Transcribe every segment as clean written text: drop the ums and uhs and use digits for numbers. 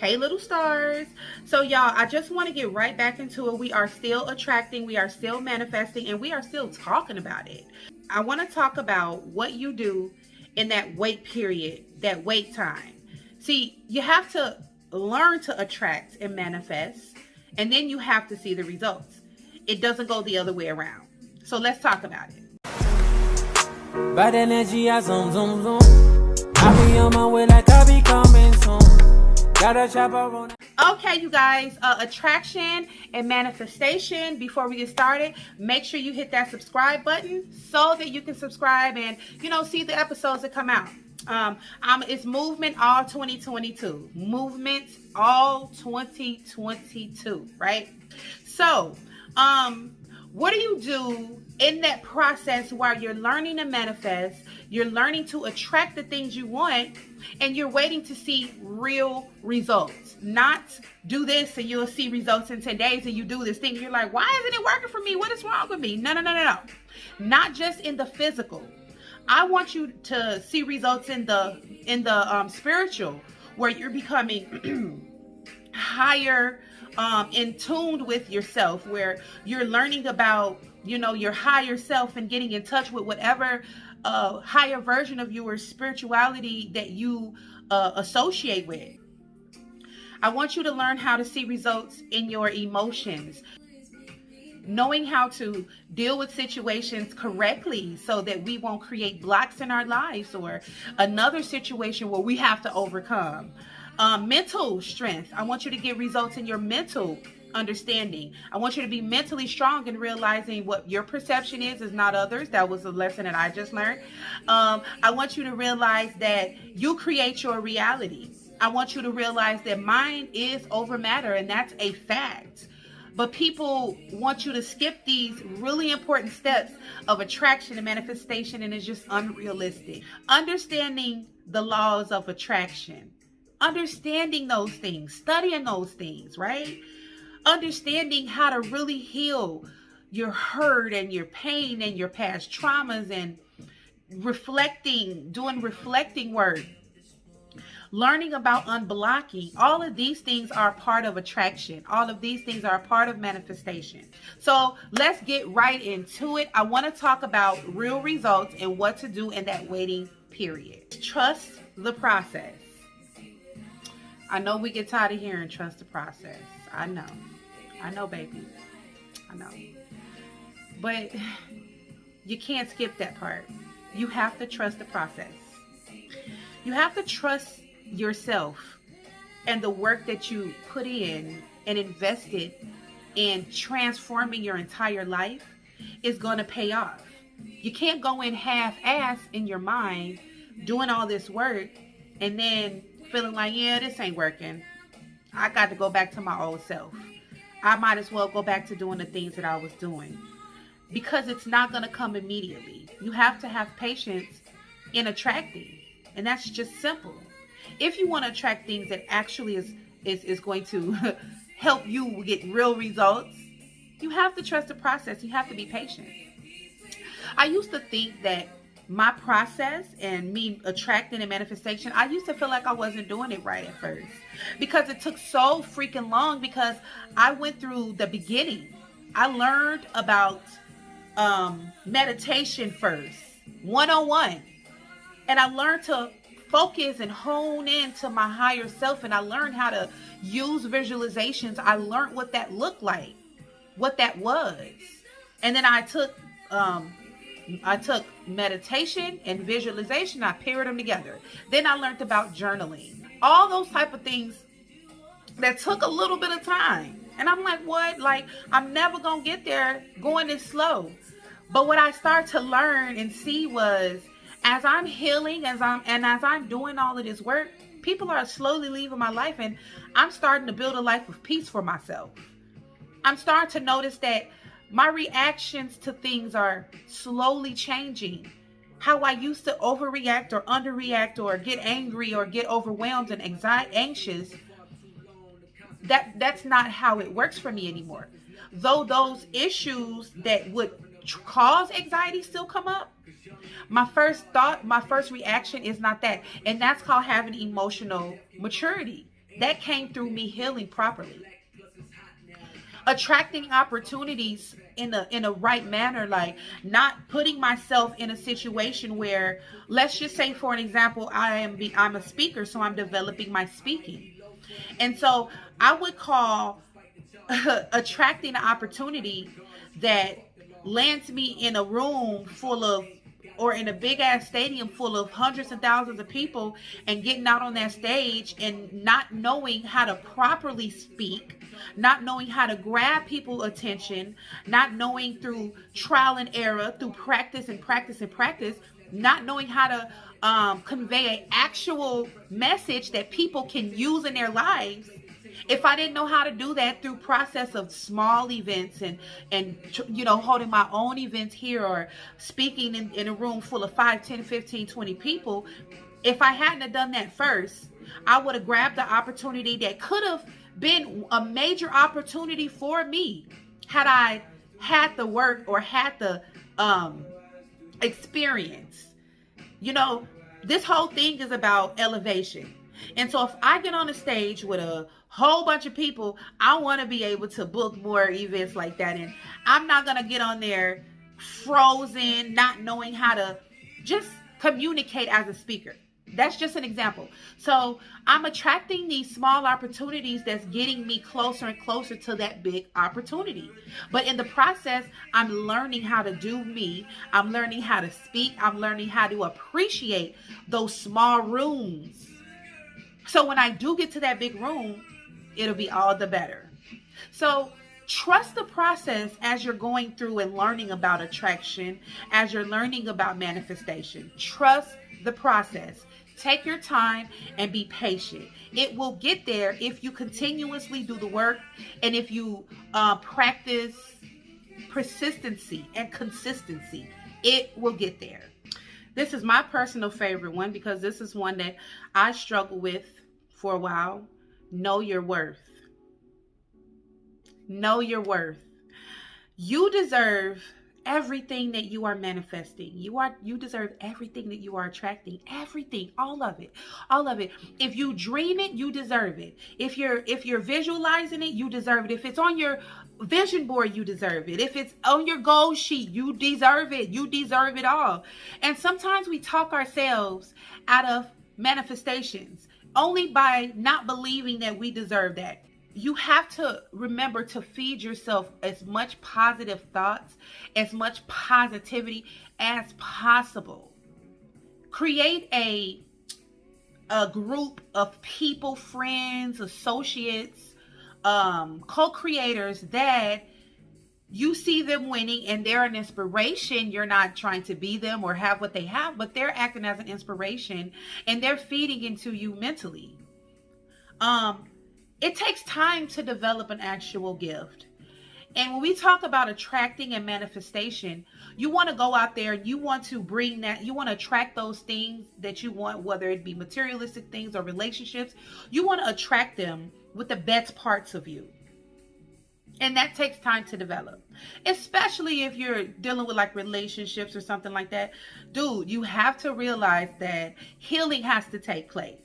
Hey, little stars. So, y'all, I just want to get right back into it. We are still attracting, we are still manifesting, and we are still talking about it. I want to talk about what you do in that wait period, that wait time. See, you have to learn to attract and manifest, and then you have to see the results. It doesn't go the other way around. So, let's talk about it. Bad energy, I zoom, zoom, zoom. I be on my way like I be coming soon. Gotta chop around. Okay, you guys, attraction and manifestation. Before we get started, make sure you hit that subscribe button so that you can subscribe and, see the episodes that come out. It's Movement All 2022. Movement All 2022, right? So, what do you do in that process while you're learning to manifest, you're learning to attract the things you want, and you're waiting to see real results? Not do this and you'll see results in 10 days and you do this thing. You're like, why isn't it working for me? What is wrong with me? No. Not just in the physical. I want you to see results in the spiritual, where you're becoming higher, in tune with yourself, where you're learning about, your higher self and getting in touch with whatever higher version of your spirituality that you associate with. I want you to learn how to see results in your emotions, knowing how to deal with situations correctly so that we won't create blocks in our lives or another situation where we have to overcome. Mental strength. I want you to get results in your mental understanding. I want you to be mentally strong and realizing what your perception is not others. That was a lesson that I just learned. I want you to realize that you create your reality. I want you to realize that mind is over matter, and that's a fact. But people want you to skip these really important steps of attraction and manifestation, and it's just unrealistic. Understanding the laws of attraction, understanding those things, studying those things, right? Understanding how to really heal your hurt and your pain and your past traumas, and reflecting, doing reflecting work, learning about unblocking. All of these things are part of attraction. All of these things are a part of manifestation. So let's get right into it. I want to talk about real results and what to do in that waiting period. Trust the process. I know we get tired of hearing trust the process. I know, baby. I know. But you can't skip that part. You have to trust the process. You have to trust yourself and the work that you put in and invested in transforming your entire life is going to pay off. You can't go in half-ass in your mind doing all this work and then feeling like, yeah, this ain't working. I got to go back to my old self. I might as well go back to doing the things that I was doing, because it's not going to come immediately. You have to have patience in attracting, and that's just simple. If you want to attract things that actually is going to help you get real results, you have to trust the process. You have to be patient. I used to think that my process and me attracting and manifestation, I used to feel like I wasn't doing it right at first, because it took so freaking long, because I went through the beginning. I learned about meditation first, 101. And I learned to focus and hone into my higher self, and I learned how to use visualizations. I learned what that looked like, what that was. And then I took meditation and visualization. I paired them together. Then I learned about journaling. All those type of things that took a little bit of time. And I'm like, what? Like, I'm never going to get there going this slow. But what I started to learn and see was, as I'm healing, as I'm doing all of this work, people are slowly leaving my life, and I'm starting to build a life of peace for myself. I'm starting to notice that my reactions to things are slowly changing. How I used to overreact or underreact or get angry or get overwhelmed and anxious, that's not how it works for me anymore. Though those issues that would cause anxiety still come up, my first reaction is not that. And that's called having emotional maturity. That came through me healing properly. Attracting opportunities in a right manner, like not putting myself in a situation where, let's just say for an example, I'm a speaker, so I'm developing my speaking. And so I would call attracting an opportunity that lands me in a room full of, or in a big ass stadium full of hundreds and thousands of people, and getting out on that stage and not knowing how to properly speak, not knowing how to grab people's attention, not knowing through trial and error, through practice and practice and practice, not knowing how to convey an actual message that people can use in their lives. If I didn't know how to do that through process of small events and holding my own events here, or speaking in a room full of 5, 10, 15, 20 people, if I hadn't have done that first, I would have grabbed the opportunity that could have been a major opportunity for me had I had the work or had the experience. This whole thing is about elevation. And so if I get on a stage with a whole bunch of people, I want to be able to book more events like that. And I'm not going to get on there frozen, not knowing how to just communicate as a speaker. That's just an example. So I'm attracting these small opportunities that's getting me closer and closer to that big opportunity. But in the process, I'm learning how to do me. I'm learning how to speak. I'm learning how to appreciate those small rooms. So when I do get to that big room, it'll be all the better. So trust the process as you're going through and learning about attraction, as you're learning about manifestation. Trust the process. Take your time and be patient. It will get there if you continuously do the work, and if you practice persistency and consistency. It will get there. This is my personal favorite one because this is one that I struggle with for a while. Know your worth. Know your worth. You deserve everything that you are manifesting. You deserve everything that you are attracting. Everything, all of it. All of it. If you dream it, you deserve it. If you're visualizing it, you deserve it. If it's on your vision board, you deserve it. If it's on your goal sheet, you deserve it. You deserve it all. And sometimes we talk ourselves out of manifestations only by not believing that we deserve that. You have to remember to feed yourself as much positive thoughts, as much positivity as possible. Create a group of people, friends, associates, co-creators that you see them winning and they're an inspiration. You're not trying to be them or have what they have, but they're acting as an inspiration and they're feeding into you mentally. It takes time to develop an actual gift. And when we talk about attracting and manifestation, you want to go out there and you want to bring that, you want to attract those things that you want, whether it be materialistic things or relationships. You want to attract them with the best parts of you. And that takes time to develop, especially if you're dealing with like relationships or something like that. Dude, you have to realize that healing has to take place.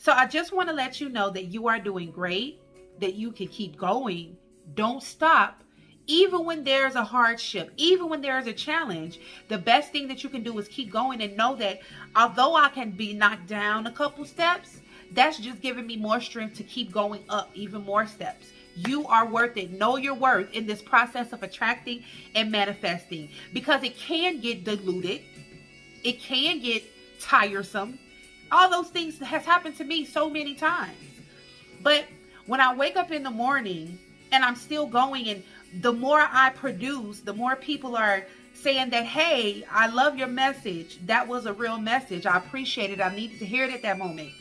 So I just want to let you know that you are doing great, that you can keep going. Don't stop. Even when there's a hardship, even when there's a challenge, the best thing that you can do is keep going and know that although I can be knocked down a couple steps, that's just giving me more strength to keep going up even more steps. You are worth it. Know your worth in this process of attracting and manifesting, because it can get diluted. It can get tiresome. All those things has happened to me so many times. But when I wake up in the morning and I'm still going, and the more I produce, the more people are saying that, hey, I love your message. That was a real message. I appreciate it. I needed to hear it at that moment.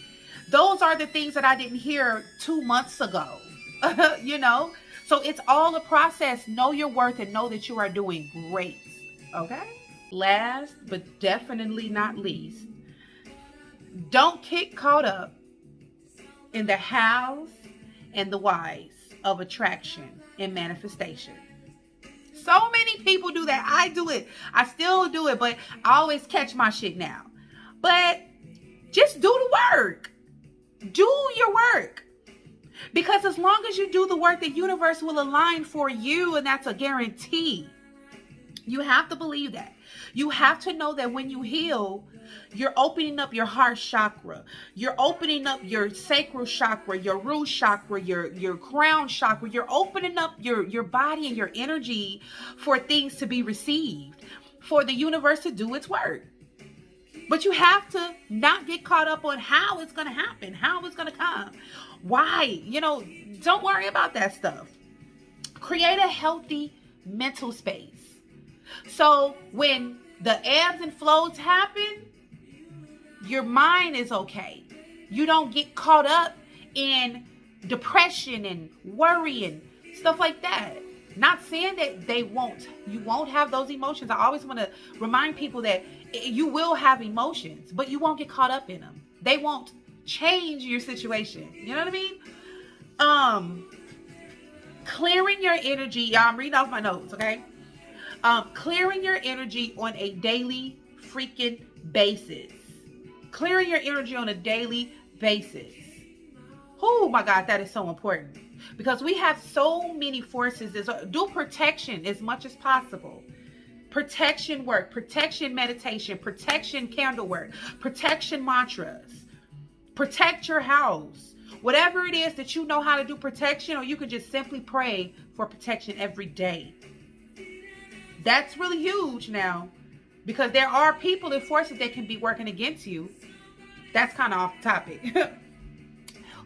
Those are the things that I didn't hear 2 months ago. So it's all a process. Know your worth and know that you are doing great. Okay? Last but definitely not least, don't get caught up in the hows and the whys of attraction and manifestation. So many people do that. I do it. I still do it, but I always catch my shit now. But just do the work. Do your work. Because as long as you do the work, the universe will align for you, and that's a guarantee. You have to believe that. You have to know that when you heal, you're opening up your heart chakra. You're opening up your sacral chakra, your root chakra, your crown chakra. You're opening up your body and your energy for things to be received, for the universe to do its work. But you have to not get caught up on how it's going to happen, how it's going to come. Why? Don't worry about that stuff. Create a healthy mental space. So when the ebbs and flows happen, your mind is okay. You don't get caught up in depression and worry and stuff like that. Not saying that you won't have those emotions. I always want to remind people that you will have emotions, but you won't get caught up in them. They won't change your situation. You know what I mean? Clearing your energy. Y'all, I'm reading off my notes, okay? Clearing your energy on a daily freaking basis. Clearing your energy on a daily basis. Oh my God, that is so important. Because we have so many forces. Do protection as much as possible. Protection work, protection meditation, protection candle work, protection mantras. Protect your house. Whatever it is that you know how to do protection, or you could just simply pray for protection every day. That's really huge now, because there are people and forces that can be working against you. That's kind of off topic.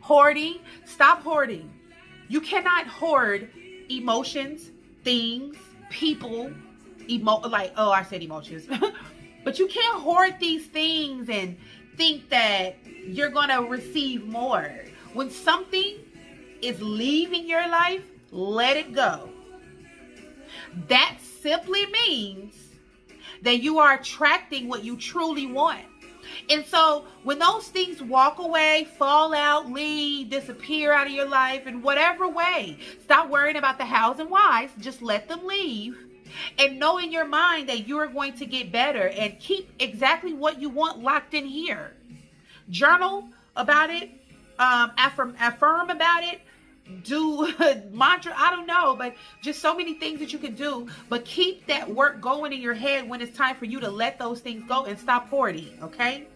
Hoarding. Stop hoarding. You cannot hoard emotions, things, people, I said emotions. But you can't hoard these things and think that you're going to receive more. When something is leaving your life, let it go. That simply means that you are attracting what you truly want. And so when those things walk away, fall out, leave, disappear out of your life in whatever way, stop worrying about the hows and whys. Just let them leave. And know in your mind that you are going to get better, and keep exactly what you want locked in here. Journal about it. Affirm about it. Do mantra. I don't know, but just so many things that you can do. But keep that work going in your head when it's time for you to let those things go and stop hoarding. Okay?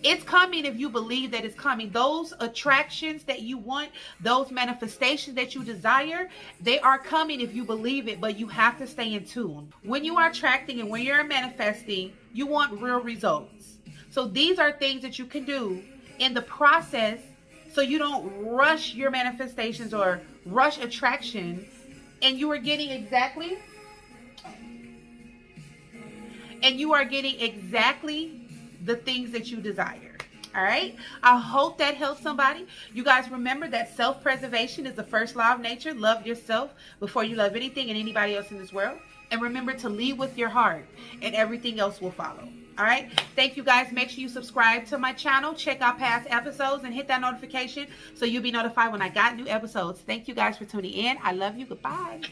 It's coming if you believe that it's coming. Those attractions that you want, those manifestations that you desire, they are coming if you believe it, but you have to stay in tune. When you are attracting and when you're manifesting, you want real results. So these are things that you can do in the process, so you don't rush your manifestations or rush attraction, and you are getting exactly the things that you desire. All right. I hope that helps somebody. You guys remember that self-preservation is the first law of nature. Love yourself before you love anything and anybody else in this world. And remember to lead with your heart, and everything else will follow. All right. Thank you guys. Make sure you subscribe to my channel. Check out past episodes and hit that notification so you'll be notified when I got new episodes. Thank you guys for tuning in. I love you. Goodbye.